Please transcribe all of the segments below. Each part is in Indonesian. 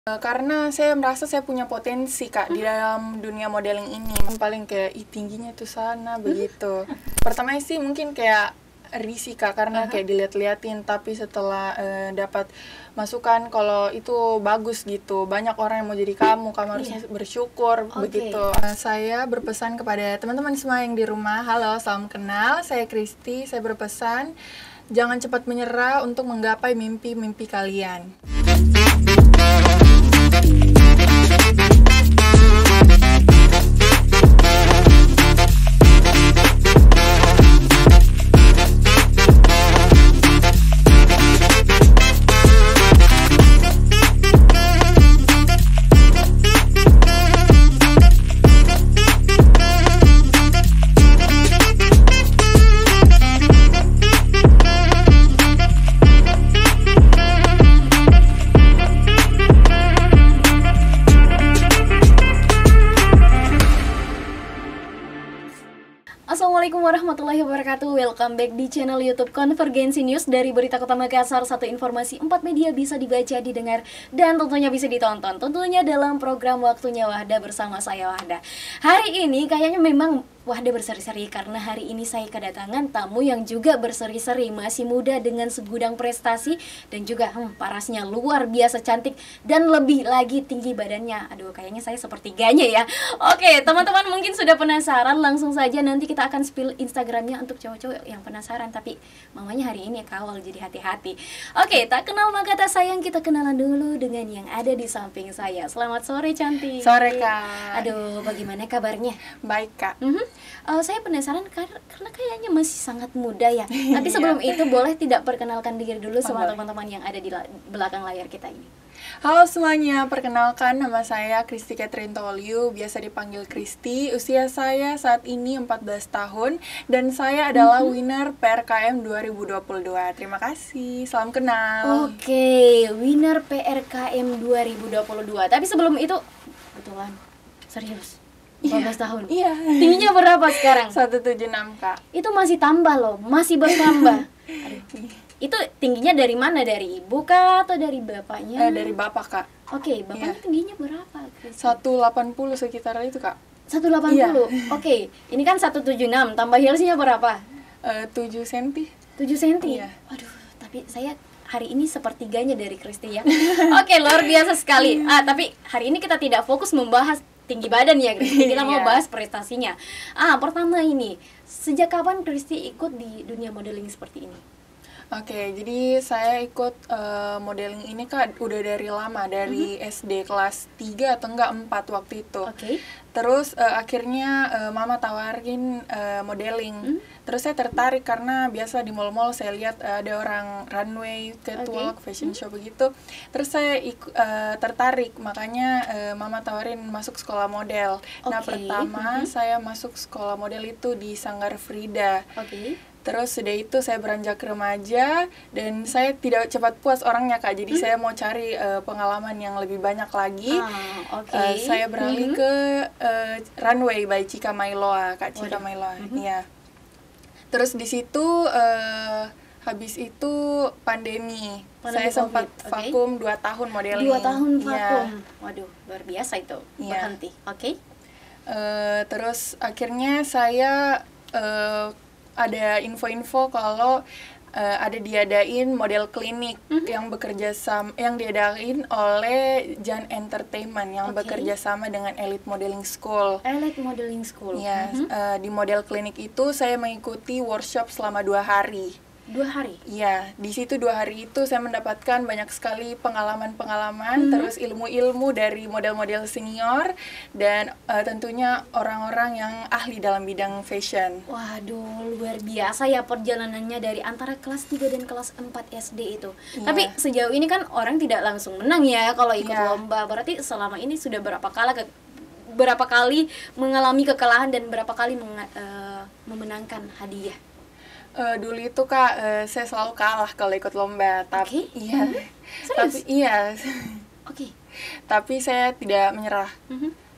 Karena saya merasa saya punya potensi Kak di dalam dunia modeling ini. Paling kayak tingginya tuh sana begitu. Pertamanya sih mungkin kayak risih Kak, karena kayak dilihat-liatin, tapi setelah dapat masukan kalau itu bagus gitu, banyak orang yang mau jadi kamu harusnya bersyukur begitu. Saya berpesan kepada teman-teman semua yang di rumah, halo, salam kenal, saya Kristi. Saya berpesan jangan cepat menyerah untuk menggapai mimpi-mimpi kalian. Assalamualaikum warahmatullahi wabarakatuh. Welcome back di channel YouTube Konvergensi News. Dari Berita Kota Makassar, satu informasi, 4 media bisa dibaca, didengar, dan tentunya bisa ditonton. Tentunya dalam program Waktunya Wahda bersama saya Wahda. Hari ini kayaknya memang Wahda berseri-seri karena hari ini saya kedatangan tamu yang juga berseri-seri, masih muda dengan segudang prestasi dan juga parasnya luar biasa cantik dan lebih lagi tinggi badannya. Aduh, kayaknya saya sepertiganya ya. Oke, teman-teman mungkin sudah penasaran, langsung saja nanti kita akan spill Instagramnya untuk cowok-cowok yang penasaran. Tapi mamanya hari ini kawal, jadi hati-hati. Oke, tak kenal maka tak sayang, kita kenalan dulu dengan yang ada di samping saya. Selamat sore cantik. Sore Kak. Aduh, bagaimana kabarnya? Baik Kak. Saya penasaran karena kayaknya masih sangat muda ya. Tapi sebelum itu boleh tidak perkenalkan diri dulu sama teman-teman yang ada di belakang layar kita ini. Halo semuanya, perkenalkan nama saya Kristi Catherine Toliu, biasa dipanggil Kristi. Usia saya saat ini 14 tahun dan saya adalah winner PRKM 2022. Terima kasih, salam kenal. Oke, winner PRKM 2022. Tapi sebelum itu, kebetulan serius 14 tahun. Iya. Tingginya berapa sekarang? 176 Kak. Itu masih tambah loh, masih bertambah. Aduh. Itu tingginya dari mana? Dari ibu kah atau dari bapaknya? Dari bapak Kak. Oke, bapaknya tingginya berapa? 180 sekitar itu Kak. 180. Iya. Oke, ini kan 176, tambah heelsnya berapa? 7 cm. 7 cm? Iya. Waduh, tapi saya hari ini sepertiganya dari Kristi ya. Oke, luar biasa sekali. Tapi hari ini kita tidak fokus membahas tinggi badan ya Kristi, kita mau bahas prestasinya. Pertama ini, sejak kapan Kristi ikut di dunia modeling seperti ini? Oke, jadi saya ikut modeling ini Kak udah dari lama, dari SD kelas 3 atau enggak 4 waktu itu. Terus akhirnya mama tawarin modeling. Terus saya tertarik karena biasa di mall-mall saya lihat ada orang runway, catwalk, fashion show begitu. Terus saya tertarik, makanya mama tawarin masuk sekolah model. Nah, pertama saya masuk sekolah model itu di Sanggar Frida. Terus sudah itu saya beranjak remaja dan saya tidak cepat puas orangnya Kak. Jadi saya mau cari pengalaman yang lebih banyak lagi. Saya beralih ke runway by Chika Mailoa, Kak Chika Mailoa. Iya. Terus di situ habis itu pandemi saya sempat vakum 2 tahun modeling. 2 tahun vakum. Waduh, luar biasa itu. Berhenti. Terus akhirnya saya ada info-info kalau ada diadain model klinik yang bekerja sama, yang diadain oleh Jan Entertainment yang bekerja sama dengan Elite Modeling School. Elite Modeling School. Ya, di model klinik itu saya mengikuti workshop selama 2 hari. 2 hari? Iya, di situ 2 hari itu saya mendapatkan banyak sekali pengalaman-pengalaman, terus ilmu-ilmu dari model-model senior, dan tentunya orang-orang yang ahli dalam bidang fashion. Waduh, luar biasa ya perjalanannya dari antara kelas 3 dan kelas 4 SD itu. Tapi sejauh ini kan orang tidak langsung menang ya kalau ikut lomba. Berarti selama ini sudah berapa kali mengalami kekalahan dan berapa kali memenangkan hadiah? Dulu itu Kak, saya selalu kalah kalau ikut lomba. Tapi Serius? Tapi saya tidak menyerah.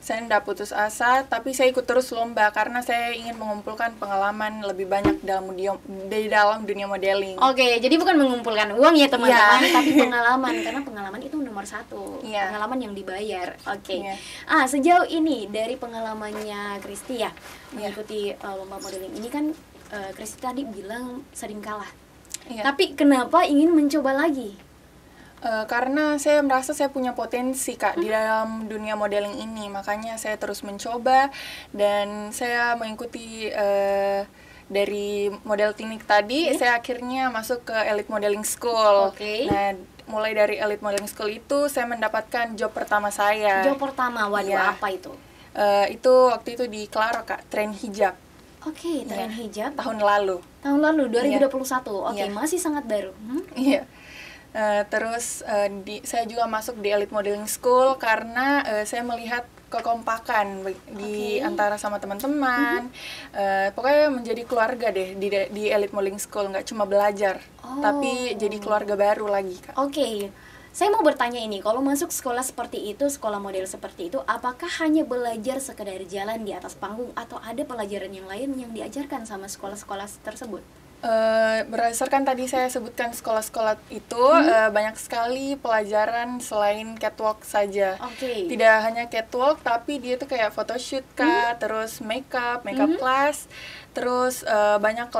Saya tidak putus asa, tapi saya ikut terus lomba karena saya ingin mengumpulkan pengalaman lebih banyak di dalam dunia modeling. Oke, jadi bukan mengumpulkan uang ya teman-teman, tapi pengalaman, karena pengalaman itu nomor satu, pengalaman yang dibayar. Oke. Sejauh ini dari pengalamannya Kristi ya, mengikuti lomba modeling ini kan, Kristi tadi bilang sering kalah. Tapi kenapa ingin mencoba lagi? Karena saya merasa saya punya potensi Kak di dalam dunia modeling ini, makanya saya terus mencoba dan saya mengikuti dari model teknik tadi, saya akhirnya masuk ke Elite Modeling School. Nah, mulai dari Elite Modeling School itu saya mendapatkan job pertama saya. Job pertama, waduh apa itu? Itu waktu itu di Claro Kak, tren hijab. Tren hijab. Tahun lalu. Tahun lalu 2021. Masih sangat baru. Iya. Terus saya juga masuk di Elite Modeling School karena saya melihat kekompakan di antara sama teman-teman. Pokoknya menjadi keluarga deh di Elite Modeling School, nggak cuma belajar, tapi jadi keluarga baru lagi Kak. Saya mau bertanya ini, kalau masuk sekolah seperti itu, sekolah model seperti itu, apakah hanya belajar sekedar jalan di atas panggung atau ada pelajaran yang lain yang diajarkan sama sekolah-sekolah tersebut? Berdasarkan tadi saya sebutkan sekolah-sekolah itu, banyak sekali pelajaran selain catwalk saja. Tidak hanya catwalk, tapi dia tuh kayak photoshoot Kak, terus makeup class, terus banyak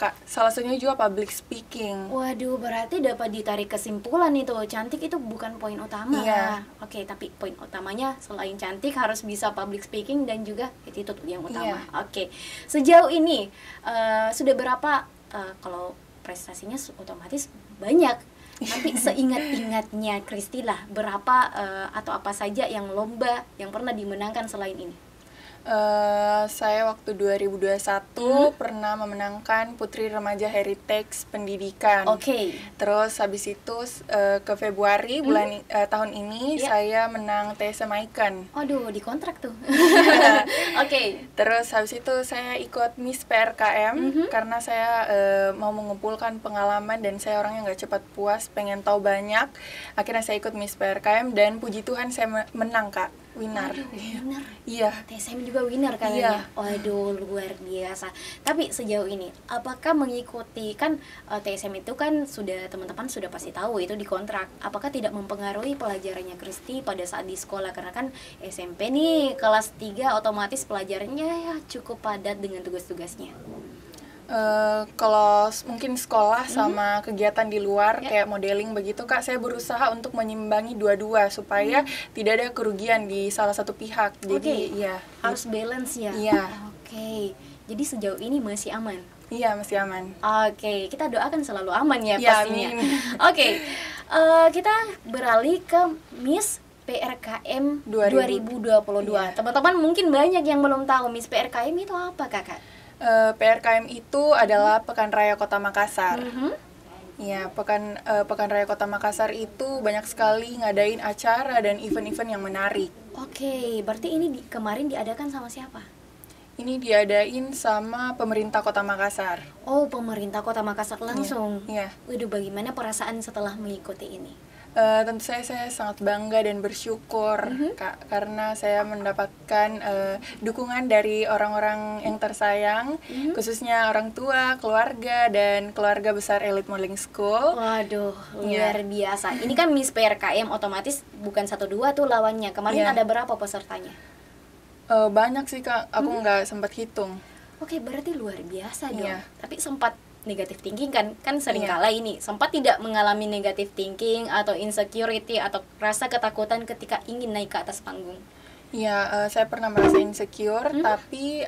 Kak. Salah satunya juga public speaking. Waduh, berarti dapat ditarik kesimpulan itu cantik itu bukan poin utama. Tapi poin utamanya selain cantik harus bisa public speaking dan juga itu yang utama. Sejauh ini sudah berapa kalau prestasinya otomatis banyak, tapi seingat-ingatnya Kristi lah, berapa atau apa saja yang lomba yang pernah dimenangkan selain ini? Saya waktu 2021 pernah memenangkan Putri Remaja Heritage Pendidikan. Terus habis itu ke Februari bulan tahun ini saya menang TSM Icon. Aduh, dikontrak tuh. Terus habis itu saya ikut Miss PRKM karena saya mau mengumpulkan pengalaman dan saya orangnya nggak cepat puas, pengen tahu banyak. Akhirnya saya ikut Miss PRKM dan puji Tuhan saya menang Kak. Winner. Winner. Iya. TSM juga winner kayaknya. Waduh, luar biasa. Tapi sejauh ini, apakah mengikuti kan TSM itu kan sudah teman-teman sudah pasti tahu itu dikontrak. Apakah tidak mempengaruhi pelajarannya Kristi pada saat di sekolah, karena kan SMP nih kelas 3 otomatis pelajarannya ya cukup padat dengan tugas-tugasnya. Kalau mungkin sekolah sama kegiatan di luar kayak modeling begitu Kak, saya berusaha untuk menyimbangi dua-dua supaya tidak ada kerugian di salah satu pihak. Jadi harus balance ya. Jadi sejauh ini masih aman. Iya, masih aman. Kita doakan selalu aman ya pastinya. Kita beralih ke Miss PRKM 2022. Teman-teman mungkin banyak yang belum tahu Miss PRKM itu apa Kakak? PRKM itu adalah Pekan Raya Kota Makassar. Pekan Raya Kota Makassar itu banyak sekali ngadain acara dan event-event yang menarik. Berarti ini kemarin diadakan sama siapa? Ini diadain sama pemerintah Kota Makassar. Pemerintah Kota Makassar langsung. Waduh, bagaimana perasaan setelah mengikuti ini? Tentu saya sangat bangga dan bersyukur Kak, karena saya mendapatkan dukungan dari orang-orang yang tersayang, khususnya orang tua, keluarga, dan keluarga besar Elite Modeling School. Waduh, luar biasa. Ini kan Miss PRKM otomatis bukan 1-2 tuh lawannya. Kemarin ada berapa pesertanya? Banyak sih Kak, aku nggak sempat hitung. Berarti luar biasa dong. Tapi sempat negatif thinking kan sering kala ini sempat tidak mengalami negatif thinking atau insecurity atau rasa ketakutan ketika ingin naik ke atas panggung? Saya pernah merasa insecure, tapi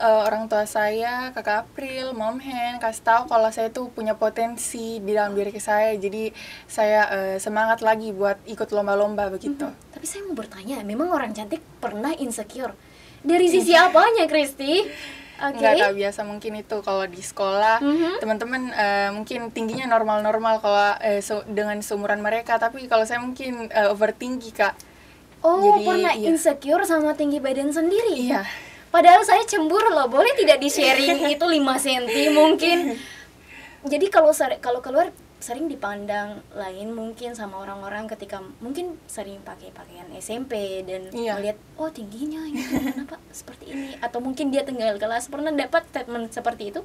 orang tua saya, Kakak April, Mom Hen kasih tahu kalau saya tuh punya potensi di dalam diri saya, jadi saya semangat lagi buat ikut lomba-lomba begitu. Tapi saya mau bertanya, memang orang cantik pernah insecure dari sisi apanya, Kristi? Enggak Kak, biasa mungkin itu kalau di sekolah teman-teman mungkin tingginya normal-normal kalau dengan seumuran mereka, tapi kalau saya mungkin overtinggi Kak. Jadi, pernah insecure sama tinggi badan sendiri? Padahal saya cemburu loh, boleh tidak di-sharing itu 5 cm mungkin. Jadi kalau keluar sering dipandang lain mungkin sama orang-orang ketika mungkin sering pakai pakaian SMP dan melihat oh tingginya ini kenapa seperti ini, atau mungkin dia tinggal kelas. Pernah dapat statement seperti itu?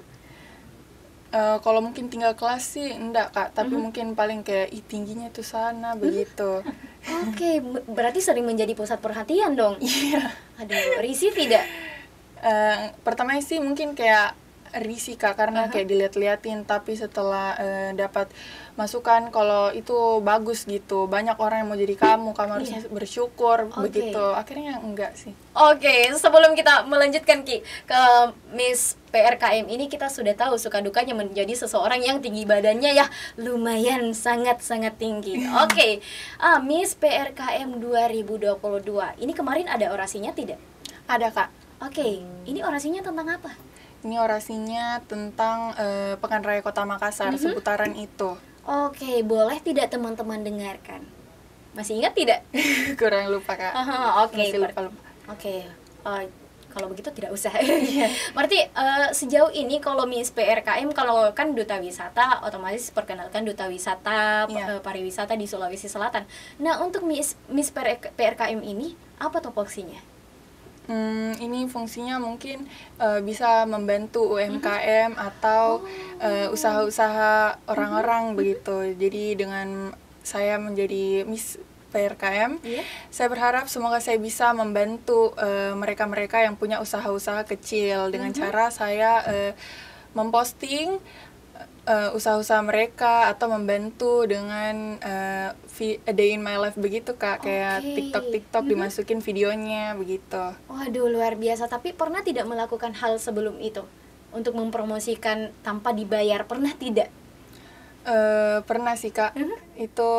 Kalau mungkin tinggal kelas sih enggak Kak, tapi mungkin paling kayak tingginya itu sana begitu. Oke, berarti sering menjadi pusat perhatian dong. Iya. Aduh, risih tidak? Pertamanya sih mungkin kayak risih Kak, karena kayak dilihat-liatin, tapi setelah dapat masukan kalau itu bagus gitu, banyak orang yang mau jadi kamu harus bersyukur begitu, akhirnya enggak sih. Oke, sebelum kita melanjutkan Ki ke Miss PRKM ini, kita sudah tahu suka dukanya menjadi seseorang yang tinggi badannya ya lumayan sangat-sangat tinggi. Oke, Miss PRKM 2022 ini kemarin ada orasinya tidak? Ada Kak. Oke, ini orasinya tentang apa? Ini orasinya tentang Pekan Raya Kota Makassar, seputaran itu. Oke, boleh tidak teman-teman dengarkan? Masih ingat tidak? Kurang lupa Kak. Oke, masih lupa. Oke, kalau begitu tidak usah. Berarti sejauh ini kalau Miss PRKM, kalau kan duta wisata, otomatis perkenalkan duta wisata, pariwisata di Sulawesi Selatan. Nah, untuk Miss PRKM ini apa topoksinya? Ini fungsinya mungkin bisa membantu UMKM atau usaha-usaha orang-orang begitu. Jadi dengan saya menjadi Miss PRKM, saya berharap semoga saya bisa membantu mereka-mereka yang punya usaha-usaha kecil dengan cara saya memposting usaha-usaha mereka atau membantu dengan a day in my life begitu Kak, kayak TikTok dimasukin videonya begitu. Waduh, luar biasa. Tapi pernah tidak melakukan hal sebelum itu untuk mempromosikan tanpa dibayar? Pernah tidak? Pernah sih Kak. Itu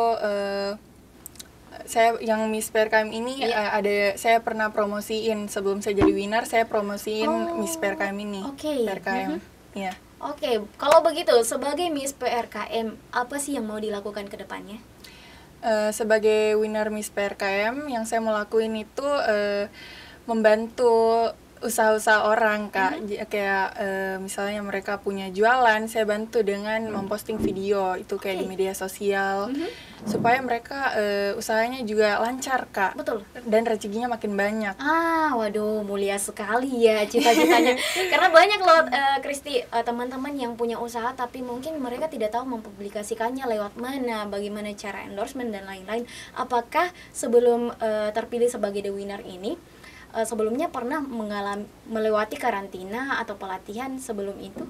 saya yang Miss PRKM ini ada, saya pernah promosiin sebelum saya jadi winner, saya promosiin Miss PRKM ini. PRKM. Iya. Oke, kalau begitu sebagai Miss PRKM, apa sih yang mau dilakukan ke depannya? Sebagai winner Miss PRKM, yang saya mau lakuin itu membantu usaha-usaha orang Kak. Kayak misalnya mereka punya jualan, saya bantu dengan memposting video itu kayak di media sosial, supaya mereka usahanya juga lancar Kak. Betul. Dan rezekinya makin banyak. Waduh, mulia sekali ya cita-citanya. Karena banyak loh Kristi, teman-teman yang punya usaha tapi mungkin mereka tidak tahu mempublikasikannya lewat mana, bagaimana cara endorsement dan lain-lain. Apakah sebelum terpilih sebagai the winner ini, sebelumnya pernah melewati karantina atau pelatihan sebelum itu?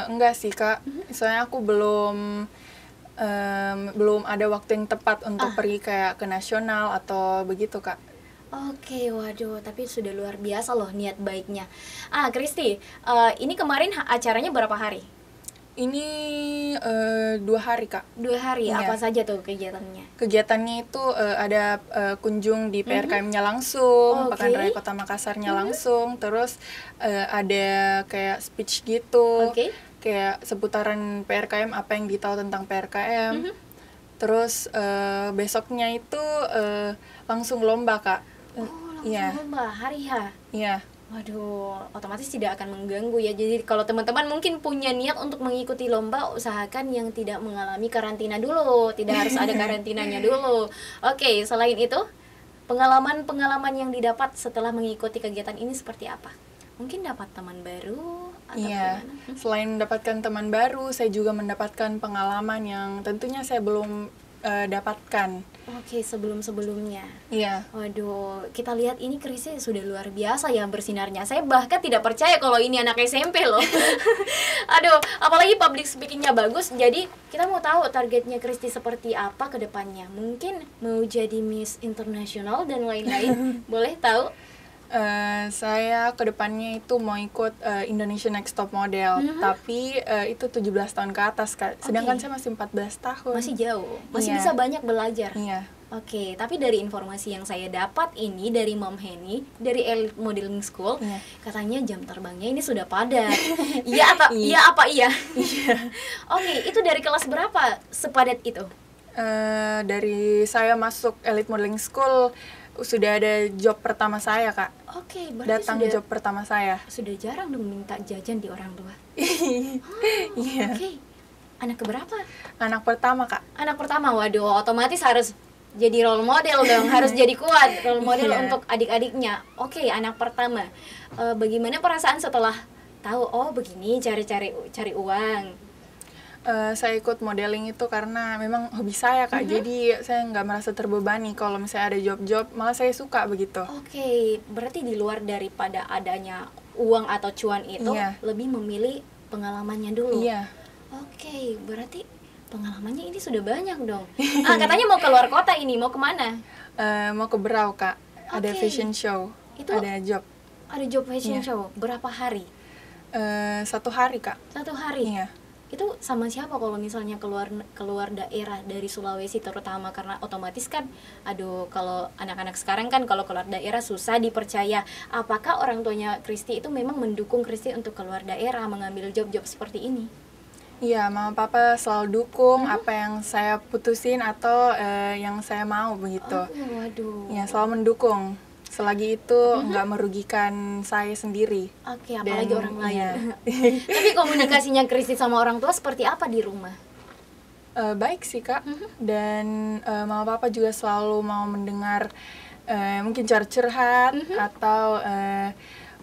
Enggak sih Kak, soalnya aku belum ada waktu yang tepat untuk pergi kayak ke nasional atau begitu Kak. Oke, waduh, tapi sudah luar biasa loh niat baiknya. Kristi, ini kemarin acaranya berapa hari? Ini 2 hari Kak. 2 hari, apa saja tuh kegiatannya? Kegiatannya itu ada kunjung di PRKM-nya langsung, Pekan Raya Kota Makassarnya langsung, terus ada kayak speech gitu, kayak seputaran PRKM, apa yang ditahu tentang PRKM. Terus besoknya itu langsung lomba Kak. Langsung lomba, hari H? Iya. Waduh, otomatis tidak akan mengganggu ya. Jadi kalau teman-teman mungkin punya niat untuk mengikuti lomba, usahakan yang tidak mengalami karantina dulu, tidak harus ada karantinanya dulu. Oke, selain itu, pengalaman-pengalaman yang didapat setelah mengikuti kegiatan ini seperti apa? Mungkin dapat teman baru atau gimana? Selain mendapatkan teman baru, saya juga mendapatkan pengalaman yang tentunya saya belum dapatkan. Oke, sebelum-sebelumnya. Iya. Waduh, kita lihat ini Kristi sudah luar biasa ya bersinarnya. Saya bahkan tidak percaya kalau ini anak SMP loh. Aduh, apalagi public speakingnya bagus. Jadi kita mau tahu targetnya Kristi seperti apa ke depannya. Mungkin mau jadi Miss Internasional dan lain-lain. Boleh tahu? Saya kedepannya itu mau ikut Indonesian Next Top Model, tapi itu 17 tahun ke atas Kak. Sedangkan saya masih 14 tahun. Masih jauh, masih bisa banyak belajar. Iya. Oke, tapi dari informasi yang saya dapat ini dari Mom Henny, dari Elite Modeling School, katanya jam terbangnya ini sudah padat. Iya apa? Iya. Oke, itu dari kelas berapa sepadat itu? Dari saya masuk Elite Modeling School sudah ada job pertama saya Kak. Oke, berarti job pertama saya. Sudah jarang dong minta jajan di orang tua. Iya. Oke. Anak keberapa? Anak pertama, Kak. Anak pertama, waduh, otomatis harus jadi role model dong, harus jadi kuat role model untuk adik-adiknya. Oke, anak pertama. Bagaimana perasaan setelah tahu, oh begini cari uang? Saya ikut modeling itu karena memang hobi saya, Kak. Jadi saya nggak merasa terbebani kalau misalnya ada job-job, malah saya suka begitu. Oke, berarti di luar daripada adanya uang atau cuan itu, lebih memilih pengalamannya dulu. Iya. Oke, berarti pengalamannya ini sudah banyak dong. Katanya mau keluar kota ini, mau kemana? Mau ke Berau, Kak. Ada fashion show. Itu ada job. Ada job fashion show. Berapa hari? 1 hari, Kak. 1 hari? Iya. Itu sama siapa kalau misalnya keluar daerah dari Sulawesi terutama, karena otomatis kan kalau anak-anak sekarang kan kalau keluar daerah susah dipercaya. Apakah orang tuanya Christy itu memang mendukung Christy untuk keluar daerah mengambil job-job seperti ini? Iya, mama papa selalu dukung apa yang saya putusin atau yang saya mau begitu. Waduh. Ya, selalu mendukung. Selagi itu nggak merugikan saya sendiri. Oke, apalagi orang lain. Tapi komunikasinya Christy sama orang tua seperti apa di rumah? Baik sih, Kak. Dan mama papa juga selalu mau mendengar mungkin curhat atau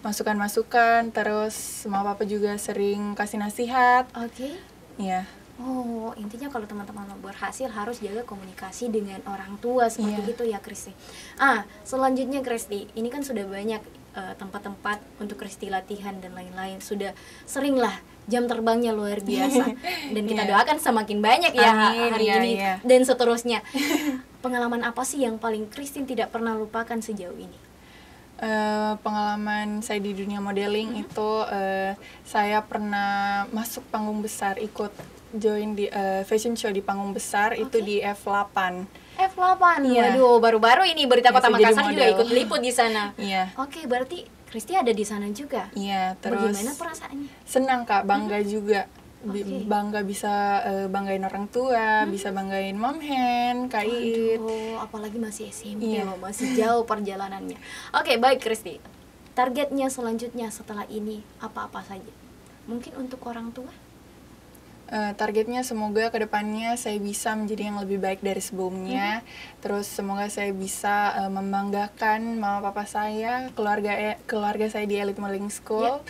masukan-masukan. Terus mama papa juga sering kasih nasihat. Oke. Iya. Oh, intinya kalau teman-teman mau berhasil harus jaga komunikasi dengan orang tua seperti itu ya, Christy. Selanjutnya Christy, ini kan sudah banyak tempat-tempat untuk Christy latihan dan lain-lain. Sudah sering lah, jam terbangnya luar biasa. Dan kita doakan semakin banyak ya hari ini dan seterusnya. Pengalaman apa sih yang paling Christy tidak pernah lupakan sejauh ini? Pengalaman saya di dunia modeling itu saya pernah masuk panggung besar, ikut join di fashion show di panggung besar itu di F8. F8. Waduh, baru-baru ini Berita Kota Makassar juga ikut liput di sana. Iya. Oke, berarti Christy ada di sana juga. Iya, terus bagaimana perasaannya? Senang, Kak, bangga juga. Bangga bisa banggain orang tua, bisa banggain mom hand, Kak Iit. Apalagi masih SMP loh, masih jauh perjalanannya. Oke, baik Christy. Targetnya selanjutnya setelah ini apa-apa saja? Mungkin untuk orang tua? Targetnya semoga kedepannya saya bisa menjadi yang lebih baik dari sebelumnya. Terus semoga saya bisa membanggakan mama papa saya, keluarga saya di Elite Modeling School.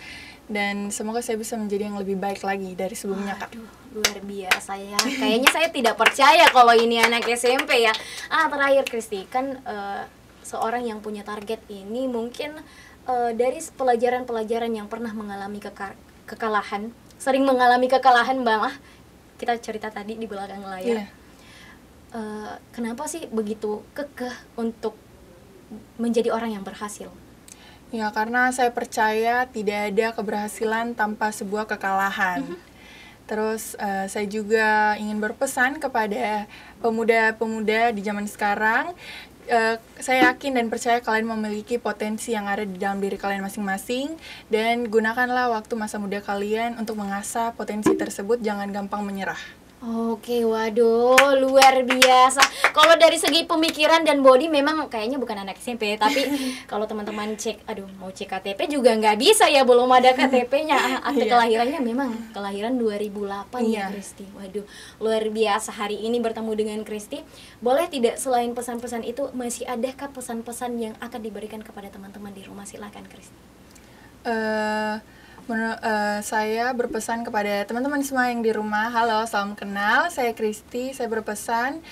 Dan semoga saya bisa menjadi yang lebih baik lagi dari sebelumnya, Kak. Luar biasa ya. Kayaknya saya tidak percaya kalau ini anak SMP ya. Terakhir Christy, kan seorang yang punya target ini mungkin dari pelajaran-pelajaran yang pernah mengalami kekalahan, sering mengalami kekalahan, malah kita cerita tadi di belakang layar. Kenapa sih begitu kekeh untuk menjadi orang yang berhasil? Ya, karena saya percaya tidak ada keberhasilan tanpa sebuah kekalahan. Terus saya juga ingin berpesan kepada pemuda-pemuda di zaman sekarang. Saya yakin dan percaya kalian memiliki potensi yang ada di dalam diri kalian masing-masing. Dan gunakanlah waktu masa muda kalian untuk mengasah potensi tersebut, jangan gampang menyerah. Oke, waduh, luar biasa. Kalau dari segi pemikiran dan body memang kayaknya bukan anak SMP, tapi kalau teman-teman cek, mau cek KTP juga nggak bisa ya, belum ada KTP-nya. Akte kelahirannya memang kelahiran 2008 ya, Christy. Waduh, luar biasa hari ini bertemu dengan Christy. Boleh tidak selain pesan-pesan itu, masih adakah pesan-pesan yang akan diberikan kepada teman-teman di rumah? Silakan, Christy. Saya berpesan kepada teman-teman semua yang di rumah. Halo, salam kenal, saya Christy. Saya berpesan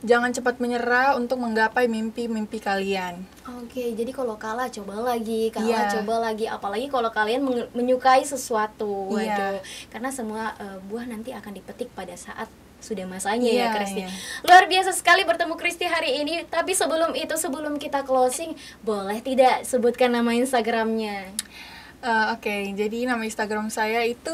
jangan cepat menyerah untuk menggapai mimpi-mimpi kalian. Oke, jadi kalau kalah coba lagi, coba lagi, apalagi kalau kalian menyukai sesuatu. Waduh, karena semua buah nanti akan dipetik pada saat sudah masanya ya, Christy. Luar biasa sekali bertemu Christy hari ini. Tapi sebelum itu, sebelum kita closing, boleh tidak sebutkan nama Instagramnya? Oke, jadi nama Instagram saya itu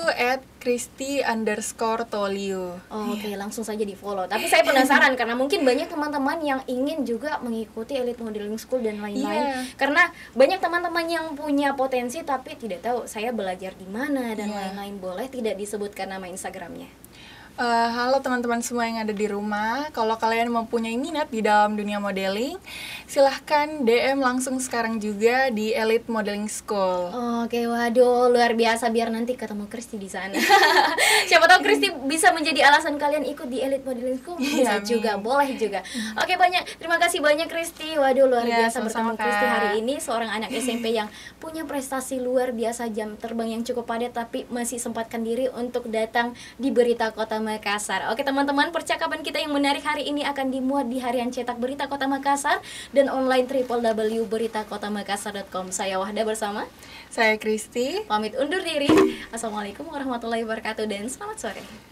@christy_tolio. Oke, langsung saja di follow. Tapi saya penasaran karena mungkin banyak teman-teman yang ingin juga mengikuti Elite Modeling School dan lain-lain. Karena banyak teman-teman yang punya potensi tapi tidak tahu saya belajar di mana dan lain-lain. Boleh tidak disebutkan nama Instagramnya? Halo teman-teman semua yang ada di rumah. Kalau kalian mempunyai minat di dalam dunia modeling, silahkan DM langsung sekarang juga di Elite Modeling School. Oke, waduh, luar biasa. Biar nanti ketemu Kristi di sana. Siapa tahu Kristi bisa menjadi alasan kalian ikut di Elite Modeling School. Bisa juga, boleh juga. Oke, terima kasih banyak Kristi. Waduh, luar biasa bertemu Kristi hari ini. Seorang anak SMP yang punya prestasi luar biasa, jam terbang yang cukup padat, tapi masih sempatkan diri untuk datang di Berita Kota Makassar. Oke teman-teman, percakapan kita yang menarik hari ini akan dimuat di harian cetak Berita Kota Makassar dan online www.beritakotamakassar.com. Saya Wahda bersama saya Kristi. Pamit undur diri. Assalamualaikum warahmatullahi wabarakatuh dan selamat sore.